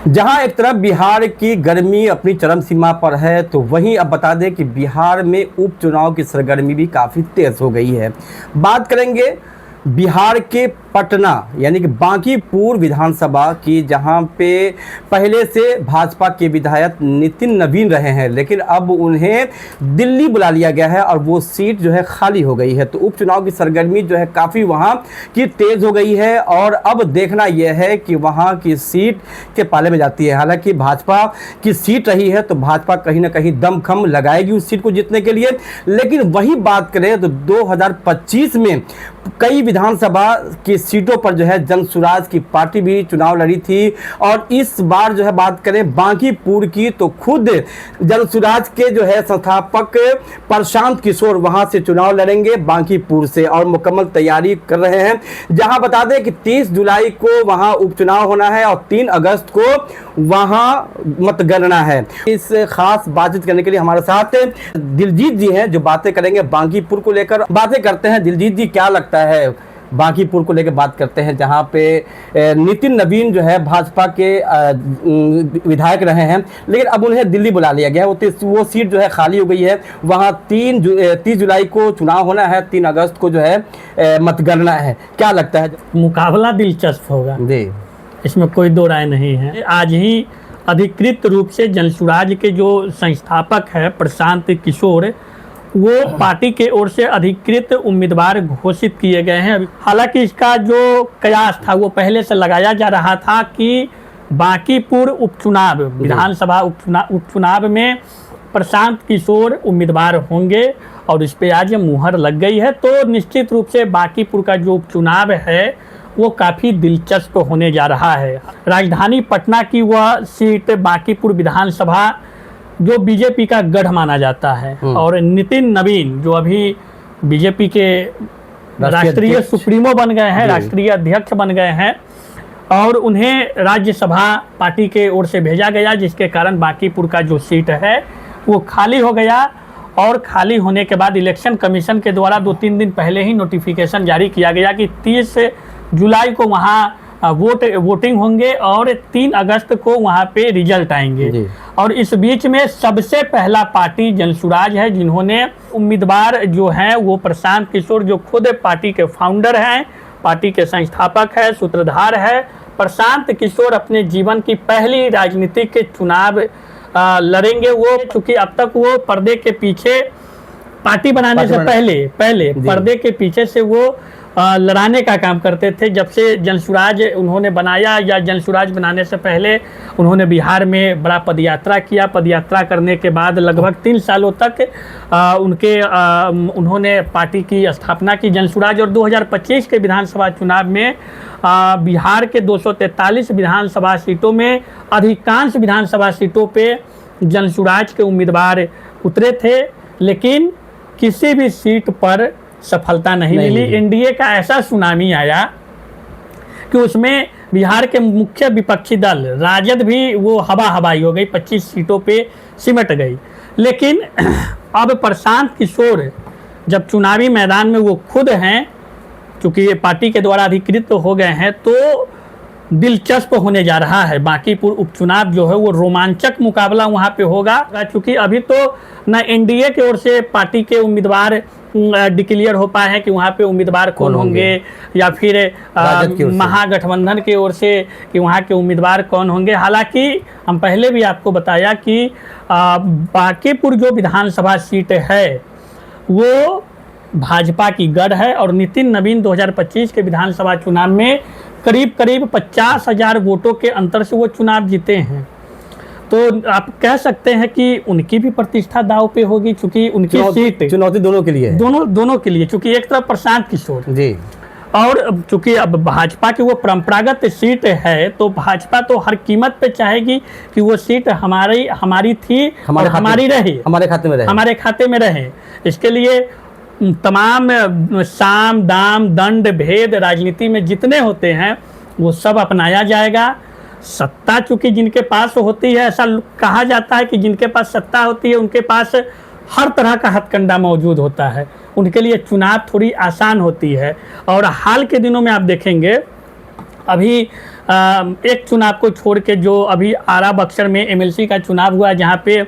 जहां एक तरफ बिहार की गर्मी अपनी चरम सीमा पर है, तो वहीं अब बता दें कि बिहार में उपचुनाव की सरगर्मी भी काफ़ी तेज़ हो गई है। बात करेंगे बिहार के पटना यानी कि बांकीपुर विधानसभा की, जहां पे पहले से भाजपा के विधायक नितिन नवीन रहे हैं, लेकिन अब उन्हें दिल्ली बुला लिया गया है और वो सीट जो है खाली हो गई है। तो उपचुनाव की सरगर्मी जो है काफ़ी वहां की तेज़ हो गई है और अब देखना यह है कि वहां की सीट के पाले में जाती है। हालांकि भाजपा की सीट रही है तो भाजपा कहीं ना कहीं दमखम लगाएगी उस सीट को जीतने के लिए, लेकिन वही बात करें तो 2025 में कई विधानसभा की सीटों पर जो है जनसुराज की पार्टी भी चुनाव लड़ी थी और इस बार जो है बात करें बांकीपुर की, तो खुद जनसुराज के जो है संस्थापक प्रशांत किशोर वहां से चुनाव लड़ेंगे बांकीपुर से और मुकम्मल तैयारी कर रहे हैं। जहां बता दें कि 30 जुलाई को वहां उपचुनाव होना है और 3 अगस्त को वहां मतगणना है। इस खास बातचीत करने के लिए हमारे साथ दिलजीत जी हैं जो बातें करेंगे बांकीपुर को लेकर। बातें करते हैं दिलजीत जी, क्या लगता है बांकीपुर को लेकर बात करते हैं, जहां पे नितिन नवीन जो है भाजपा के विधायक रहे हैं, लेकिन अब उन्हें दिल्ली बुला लिया गया है। वो सीट जो है खाली हो गई है। वहां 30 जुलाई को चुनाव होना है, 3 अगस्त को जो है मतगणना है। क्या लगता है? मुकाबला दिलचस्प होगा जी, इसमें कोई दो राय नहीं है। आज ही अधिकृत रूप से जनसुराज के जो संस्थापक है प्रशांत किशोर, वो पार्टी के ओर से अधिकृत उम्मीदवार घोषित किए गए हैं। हालांकि इसका जो कयास था वो पहले से लगाया जा रहा था कि बांकीपुर उपचुनाव विधानसभा उपचुनाव में प्रशांत किशोर उम्मीदवार होंगे और इस पर आज मुहर लग गई है। तो निश्चित रूप से बांकीपुर का जो उपचुनाव है वो काफ़ी दिलचस्प होने जा रहा है। राजधानी पटना की वह सीट बांकीपुर विधानसभा जो बीजेपी का गढ़ माना जाता है और नितिन नवीन जो अभी बीजेपी के राष्ट्रीय सुप्रीमो बन गए हैं, राष्ट्रीय अध्यक्ष बन गए हैं और उन्हें राज्यसभा पार्टी के ओर से भेजा गया, जिसके कारण बांकीपुर का जो सीट है वो खाली हो गया। और खाली होने के बाद इलेक्शन कमीशन के द्वारा 2-3 दिन पहले ही नोटिफिकेशन जारी किया गया कि 30 जुलाई को वहाँ वोटिंग होंगे और 3 अगस्त को वहाँ पे रिजल्ट आएंगे। और इस बीच में सबसे पहला पार्टी जनसुराज है, जिन्होंने उम्मीदवार जो हैं वो प्रशांत किशोर, जो खुद पार्टी के फाउंडर हैं, पार्टी के संस्थापक है, सूत्रधार है। प्रशांत किशोर अपने जीवन की पहली राजनीतिक के चुनाव लड़ेंगे। वो चूँकि अब तक वो पर्दे के पीछे पार्टी बनाने से पहले पर्दे के पीछे से वो लड़ाने का काम करते थे। जब से जनसुराज उन्होंने बनाया या जनसुराज बनाने से पहले उन्होंने बिहार में बड़ा पदयात्रा किया। पदयात्रा करने के बाद लगभग 3 सालों तक उन्होंने पार्टी की स्थापना की जनसुराज। और 2025 के विधानसभा चुनाव में बिहार के 243 विधानसभा सीटों में अधिकांश विधानसभा सीटों पे जनसुराज के उम्मीदवार उतरे थे, लेकिन किसी भी सीट पर सफलता नहीं मिली। एनडीए का ऐसा सुनामी आया कि उसमें बिहार के मुख्य विपक्षी दल राजद भी वो हवाई हो गई, 25 सीटों पे सिमट गई। लेकिन अब प्रशांत किशोर जब चुनावी मैदान में वो खुद हैं, चूँकि ये पार्टी के द्वारा अधिकृत हो गए हैं, तो दिलचस्प होने जा रहा है। बांकीपुर उपचुनाव जो है वो रोमांचक मुकाबला वहाँ पे होगा, क्योंकि अभी तो न एनडीए की ओर से पार्टी के उम्मीदवार डिक्लेयर हो पाए हैं कि वहाँ पे उम्मीदवार कौन होंगे, या फिर महागठबंधन की ओर से कि वहाँ के उम्मीदवार कौन होंगे। हालांकि हम पहले भी आपको बताया कि बांकीपुर जो विधानसभा सीट है वो भाजपा की गढ़ है और नितिन नवीन 2025 के विधानसभा चुनाव में करीब 50,000 वोटों के अंतर से वो चुनाव जीते हैं। तो आप कह सकते हैं कि उनकी भी प्रतिष्ठा दांव पे होगी, क्योंकि उनकी सीट चुनौती दोनों के लिए है। दोनों के लिए, क्योंकि एक तरफ प्रशांत किशोर जी और चूंकि अब भाजपा की वो परंपरागत सीट है, तो भाजपा तो हर कीमत पे चाहेगी कि वो सीट हमारी थी और हमारी रहे, हमारे खाते में रहे। इसके लिए तमाम साम दाम दंड भेद राजनीति में जितने होते हैं वो सब अपनाया जाएगा। सत्ता चूंकि जिनके पास होती है, ऐसा कहा जाता है कि जिनके पास सत्ता होती है उनके पास हर तरह का हथकंडा मौजूद होता है, उनके लिए चुनाव थोड़ी आसान होती है। और हाल के दिनों में आप देखेंगे अभी एक चुनाव को छोड़ के जो अभी आरा बक्सर में एमएलसी का चुनाव हुआ, जहाँ पे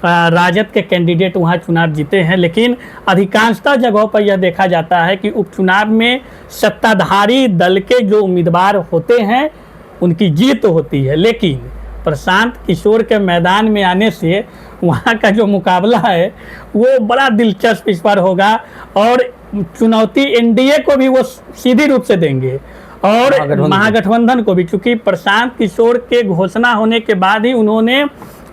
राजद के कैंडिडेट वहाँ चुनाव जीते हैं, लेकिन अधिकांशतः जगहों पर यह देखा जाता है कि उपचुनाव में सत्ताधारी दल के जो उम्मीदवार होते हैं उनकी जीत होती है। लेकिन प्रशांत किशोर के मैदान में आने से वहाँ का जो मुकाबला है वो बड़ा दिलचस्प इस बार होगा, और चुनौती एनडीए को भी वो सीधी रूप से देंगे और महागठबंधन को भी, क्योंकि प्रशांत किशोर के घोषणा होने के बाद ही उन्होंने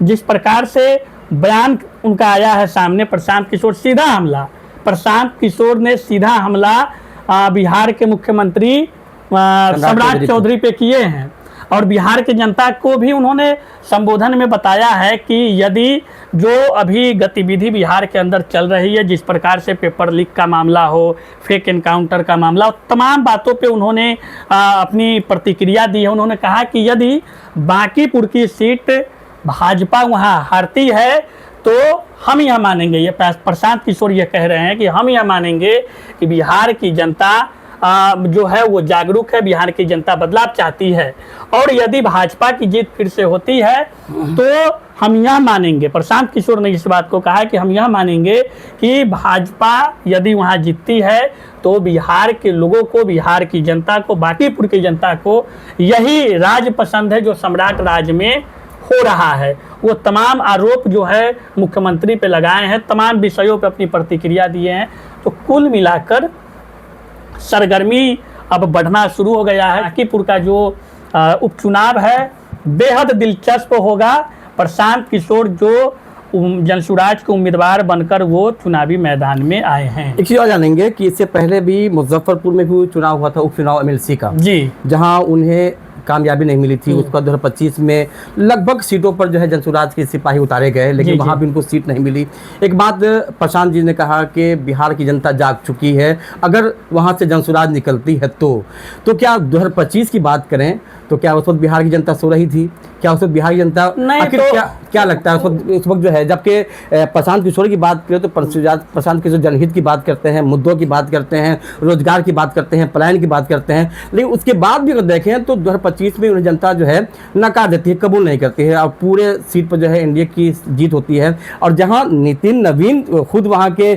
जिस प्रकार से बयान उनका आया है सामने, प्रशांत किशोर सीधा हमला, प्रशांत किशोर ने सीधा हमला बिहार के मुख्यमंत्री सम्राट चौधरी पे किए हैं, और बिहार की जनता को भी उन्होंने संबोधन में बताया है कि यदि जो अभी गतिविधि बिहार के अंदर चल रही है, जिस प्रकार से पेपर लीक का मामला हो, फेक एनकाउंटर का मामला हो, तमाम बातों पे उन्होंने अपनी प्रतिक्रिया दी है। उन्होंने कहा कि यदि बांकीपुर की सीट भाजपा वहाँ हारती है तो हम यह मानेंगे, ये प्रशांत किशोर ये कह रहे हैं कि हम यह मानेंगे कि बिहार की जनता जो है वो जागरूक है, बिहार की जनता बदलाव चाहती है, और यदि भाजपा की जीत फिर से होती है तो हम यह मानेंगे, प्रशांत किशोर ने इस बात को कहा कि हम यह मानेंगे कि भाजपा यदि वहाँ जीतती है तो बिहार के लोगों को, बिहार की जनता को, बांकीपुर की जनता को यही राज पसंद है जो सम्राट राज में हो रहा है। वो तमाम आरोप जो है मुख्यमंत्री पे लगाए हैं, तमाम विषयों पे अपनी प्रतिक्रिया दिए हैं। तो कुल मिलाकर सरगर्मी अब बढ़ना शुरू हो गया है। बांकीपुर का जो उपचुनाव है बेहद दिलचस्प होगा। प्रशांत किशोर जो जनसुराज के उम्मीदवार बनकर वो चुनावी मैदान में आए हैं। एक चीज और जानेंगे कि इससे पहले भी मुजफ्फरपुर में भी चुनाव हुआ था, उपचुनाव एमएलसी का, जी, जहां उन्हें कामयाबी नहीं मिली थी। उसका 2025 में लगभग सीटों पर जो है जनसुराज के सिपाही उतारे गए, लेकिन वहाँ भी उनको सीट नहीं मिली। एक बात प्रशांत जी ने कहा कि बिहार की जनता जाग चुकी है, अगर वहाँ से जनसुराज निकलती है तो क्या 2025 की बात करें तो क्या उस वक्त बिहार की जनता सो रही थी? क्या उस वक्त बिहार की जनता आखिर क्या लगता है उस वक्त जो है, जबकि प्रशांत किशोर की बात करें तो प्रशांत किशोर जनहित की बात करते हैं, मुद्दों की बात करते हैं, रोजगार की बात करते हैं, पलायन की बात करते हैं, लेकिन उसके बाद भी अगर देखें तो 2025 में उन्हें जनता जो है नकार देती है, कबूल नहीं करती है, और पूरे सीट पर जो है एनडीए की जीत होती है। और जहाँ नितिन नवीन खुद वहाँ के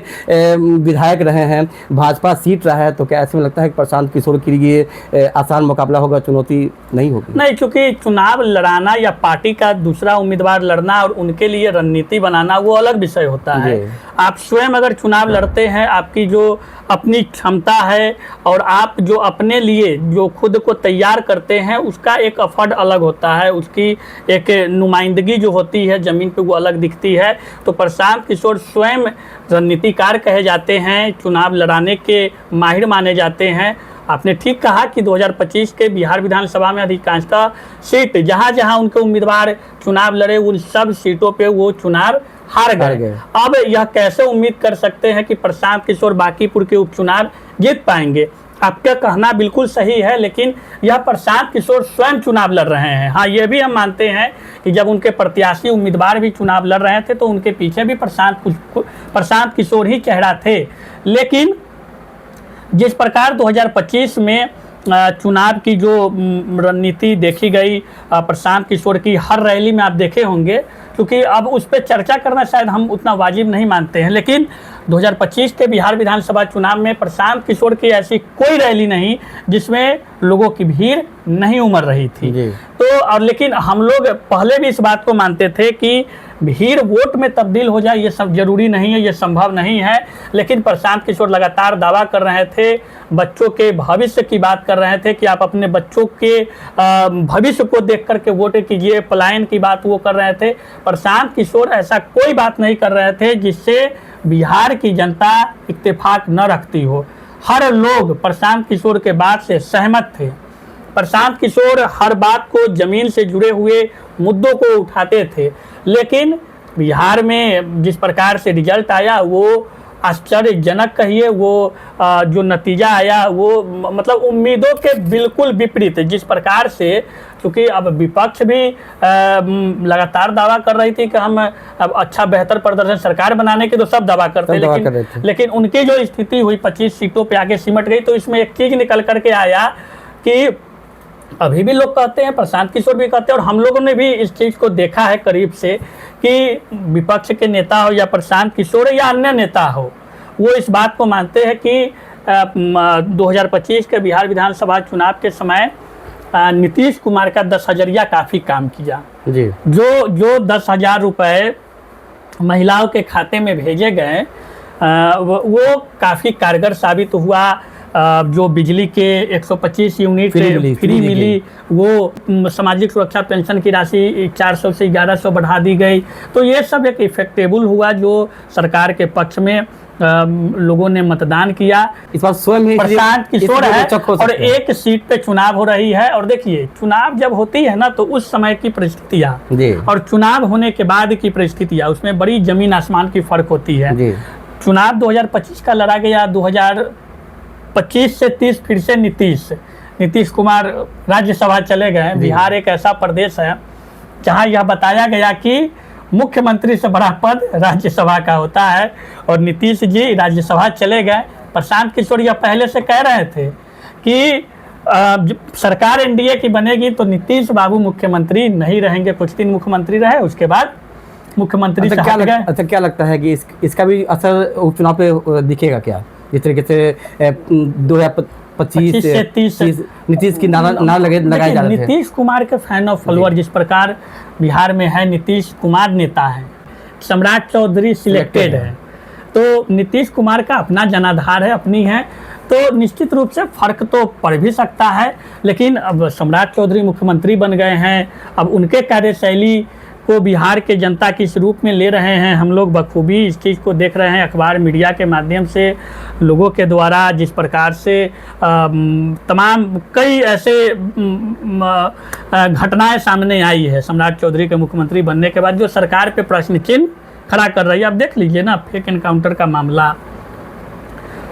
विधायक रहे हैं, भाजपा सीट रहा है, तो क्या ऐसे में लगता है कि प्रशांत किशोर के लिए आसान मुकाबला होगा, चुनौती नहीं होगी? नहीं, क्योंकि चुनाव लड़ाना या पार्टी का दूसरा उम्मीदवार लड़ना और उनके लिए रणनीति बनाना वो अलग विषय होता है। आप स्वयं अगर चुनाव लड़ते हैं, आपकी जो अपनी क्षमता है और आप जो अपने लिए जो खुद को तैयार करते हैं उसका एक एफर्ट अलग होता है, उसकी एक नुमाइंदगी जो होती है ज़मीन पे वो अलग दिखती है। तो प्रशांत किशोर स्वयं रणनीतिकार कहे जाते हैं, चुनाव लड़ाने के माहिर माने जाते हैं। आपने ठीक कहा कि 2025 के बिहार विधानसभा में अधिकांशतः सीट जहां जहां उनके उम्मीदवार चुनाव लड़े उन सब सीटों पे वो चुनाव हार गए। अब यह कैसे उम्मीद कर सकते हैं कि प्रशांत किशोर बांकीपुर के उपचुनाव जीत पाएंगे? आपका कहना बिल्कुल सही है, लेकिन यह प्रशांत किशोर स्वयं चुनाव लड़ रहे हैं। हाँ, ये भी हम मानते हैं कि जब उनके प्रत्याशी उम्मीदवार भी चुनाव लड़ रहे थे तो उनके पीछे भी प्रशांत किशोर ही चेहरा थे। लेकिन जिस प्रकार 2025 में चुनाव की जो रणनीति देखी गई प्रशांत किशोर की, हर रैली में आप देखे होंगे, क्योंकि अब उस पर चर्चा करना शायद हम उतना वाजिब नहीं मानते हैं, लेकिन 2025 के बिहार विधानसभा चुनाव में प्रशांत किशोर की ऐसी कोई रैली नहीं जिसमें लोगों की भीड़ नहीं उमड़ रही थी। तो और लेकिन हम लोग पहले भी इस बात को मानते थे कि भीड़ वोट में तब्दील हो जाए ये सब जरूरी नहीं है, ये संभव नहीं है। लेकिन प्रशांत किशोर लगातार दावा कर रहे थे, बच्चों के भविष्य की बात कर रहे थे कि आप अपने बच्चों के भविष्य को देख करके वोट कीजिए, पलायन की बात वो कर रहे थे। प्रशांत किशोर ऐसा कोई बात नहीं कर रहे थे जिससे बिहार की जनता इत्तेफाक न रखती हो। हर लोग प्रशांत किशोर के बात से सहमत थे। प्रशांत किशोर हर बात को जमीन से जुड़े हुए मुद्दों को उठाते थे, लेकिन बिहार में जिस प्रकार से रिजल्ट आया वो आश्चर्यजनक कहिए, वो जो नतीजा आया वो मतलब उम्मीदों के बिल्कुल विपरीत। जिस प्रकार से, क्योंकि अब विपक्ष भी लगातार दावा कर रही थी कि हम अब अच्छा बेहतर प्रदर्शन सरकार बनाने के तो सब दावा करते, लेकिन उनकी जो स्थिति हुई 25 सीटों पे आके सिमट गई। तो इसमें एक चीज़ निकल करके आया कि अभी भी लोग कहते हैं, प्रशांत किशोर भी कहते हैं, और हम लोगों ने भी इस चीज़ को देखा है करीब से कि विपक्ष के नेता हो या प्रशांत किशोर या अन्य नेता हो, वो इस बात को मानते हैं कि 2025 के बिहार विधानसभा चुनाव के समय नीतीश कुमार का 10,000 काफ़ी काम किया जी। जो 10,000 रुपये महिलाओं के खाते में भेजे गए वो काफ़ी कारगर साबित हुआ। जो बिजली के 125 यूनिट फ्री मिली, वो सामाजिक सुरक्षा पेंशन की राशि 400 से 1100 बढ़ा दी गई। तो ये सब एक इफेक्टेबल हुआ जो सरकार के पक्ष में लोगों ने मतदान किया। इस बार स्वयं ही प्रशांत किशोर है और एक सीट पे चुनाव हो रही है। और देखिए, चुनाव जब होती है ना तो उस समय की परिस्थितियाँ और चुनाव होने के बाद की परिस्थितियाँ, उसमें बड़ी जमीन आसमान की फर्क होती है। चुनाव 2025 का लड़ा गया, 2025 से 30 फिर से नीतीश कुमार राज्यसभा चले गए। बिहार एक ऐसा प्रदेश है जहाँ यह बताया गया कि मुख्यमंत्री से बड़ा पद राज्यसभा का होता है, और नीतीश जी राज्यसभा चले गए। प्रशांत किशोर यह पहले से कह रहे थे कि सरकार एनडीए की बनेगी तो नीतीश बाबू मुख्यमंत्री नहीं रहेंगे, कुछ दिन मुख्यमंत्री रहे, उसके बाद मुख्यमंत्री से हट गए। अच्छा, क्या लगता है कि इसका भी असर उपचुनाव पे दिखेगा क्या? इस तरीके से 2025 से 30 नीतीश की नारा लगाए जा रहे थे। नीतीश कुमार के फैन और फॉलोअर जिस प्रकार बिहार में है, नीतीश कुमार नेता है, सम्राट चौधरी सिलेक्टेड है, तो नीतीश कुमार का अपना जनाधार है, अपनी है, तो निश्चित रूप से फर्क तो पड़ भी सकता है। लेकिन अब सम्राट चौधरी मुख्यमंत्री बन गए हैं, अब उनके कार्यशैली को बिहार के जनता किस रूप में ले रहे हैं, हम लोग बखूबी इस चीज़ को देख रहे हैं। अखबार मीडिया के माध्यम से लोगों के द्वारा जिस प्रकार से तमाम कई ऐसे घटनाएं सामने आई है सम्राट चौधरी के मुख्यमंत्री बनने के बाद, जो सरकार पे प्रश्न चिन्ह खड़ा कर रही है। आप देख लीजिए ना, फेक एनकाउंटर का मामला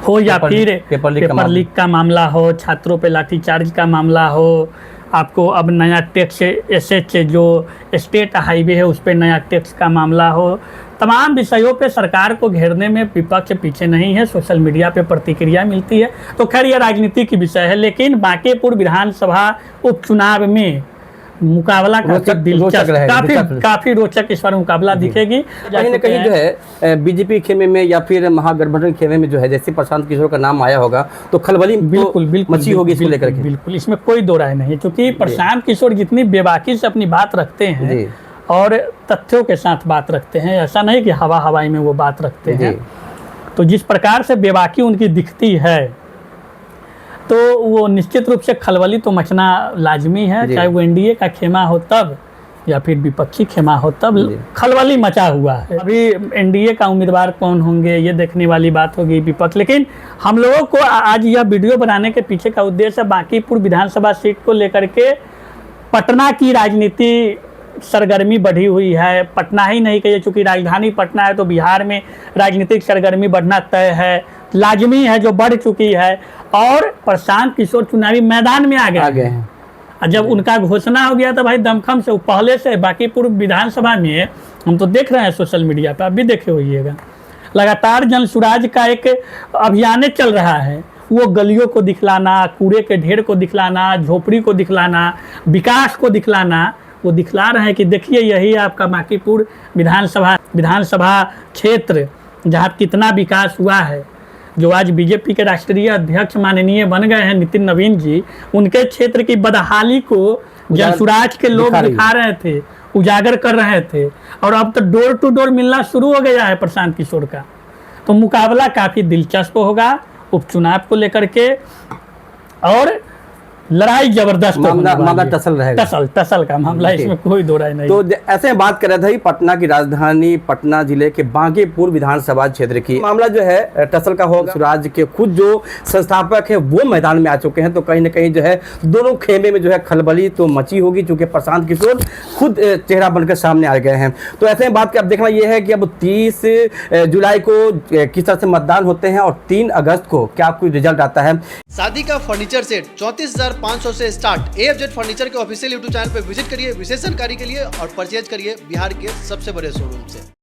हो या फिर पेपर लीक का मामला हो, छात्रों पे लाठीचार्ज का मामला हो, आपको अब नया टैक्स एसएच जो स्टेट हाईवे है उस पर नया टैक्स का मामला हो, तमाम विषयों पे सरकार को घेरने में विपक्ष पीछे नहीं है। सोशल मीडिया पे प्रतिक्रिया मिलती है, तो खैर यह राजनीति की विषय है। लेकिन बांकीपुर विधानसभा उपचुनाव में मुकाबला काफी रोचक इस बार मुकाबला दिखेगी। कहीं ना कहीं जो है बीजेपी खेमे में या फिर महागठबंधन खेमे में जो है, जैसे प्रशांत किशोर का नाम आया होगा तो खलबली बिल्कुल मची होगी इसको लेकर के। बिल्कुल, इसमें कोई दो राय नहीं है, क्योंकि प्रशांत किशोर जितनी बेबाकी से अपनी बात रखते हैं और तथ्यों के साथ बात रखते हैं, ऐसा नहीं कि हवाई में वो बात रखते हैं, तो जिस प्रकार से बेबाकी उनकी दिखती है तो वो निश्चित रूप से खलबली तो मचना लाजमी है। चाहे वो एनडीए का खेमा हो तब या फिर विपक्षी खेमा हो तब खलबली मचा हुआ है। अभी एनडीए का उम्मीदवार कौन होंगे ये देखने वाली बात होगी विपक्ष। लेकिन हम लोगों को आज यह वीडियो बनाने के पीछे का उद्देश्य बांकीपुर विधानसभा सीट को लेकर के पटना की राजनीति सरगर्मी बढ़ी हुई है। पटना ही नहीं कहिए, चूँकि राजधानी पटना है तो बिहार में राजनीतिक सरगर्मी बढ़ना तय है, लाजमी है, जो बढ़ चुकी है। और प्रशांत किशोर चुनावी मैदान में आ गए हैं। और जब उनका घोषणा हो गया तो भाई दमखम से, पहले से बांकीपुर विधानसभा में हम तो देख रहे हैं सोशल मीडिया पर, आप भी देखे होइएगा, लगातार जन सुराज का एक अभियान चल रहा है। वो गलियों को दिखलाना, कूड़े के ढेर को दिखलाना, झोपड़ी को दिखलाना, विकास को दिखलाना, वो दिखला रहे हैं कि देखिए यही आपका बांकीपुर विधानसभा क्षेत्र जहाँ कितना विकास हुआ है। जो आज बीजेपी के राष्ट्रीय अध्यक्ष माननीय बन गए हैं नितिन नवीन जी, उनके क्षेत्र की बदहाली को जनसुराज के लोग दिखा रहे थे, उजागर कर रहे थे, और अब तो डोर टू डोर मिलना शुरू हो गया है प्रशांत किशोर का। तो मुकाबला काफ़ी दिलचस्प होगा उपचुनाव को लेकर के, और लड़ाई जबरदस्त मामला टसल रहेगा, टसल का मामला, इसमें कोई दो राय नहीं। तो ऐसे बात कर रहा था पटना की राजधानी पटना जिले के बांकीपुर विधानसभा क्षेत्र की मामला जो है टसल का होगा। सुराज के खुद जो संस्थापक है वो मैदान में आ चुके हैं, तो कहीं ना कहीं जो है दोनों खेमे में जो है खलबली तो मची होगी, क्योंकि प्रशांत किशोर खुद चेहरा बनकर सामने आ गए हैं। तो ऐसे में बात अब देखना यह है कि अब 30 जुलाई को किस तरह से मतदान होते हैं और 3 अगस्त को क्या कोई रिजल्ट आता है। शादी का फर्नीचर सेट 34,500 से स्टार्ट। AFZ फर्नीचर के ऑफिशियल YouTube चैनल पर विजिट करिए विशेष जानकारी के लिए और परचेज करिए बिहार के सबसे बड़े शोरूम से।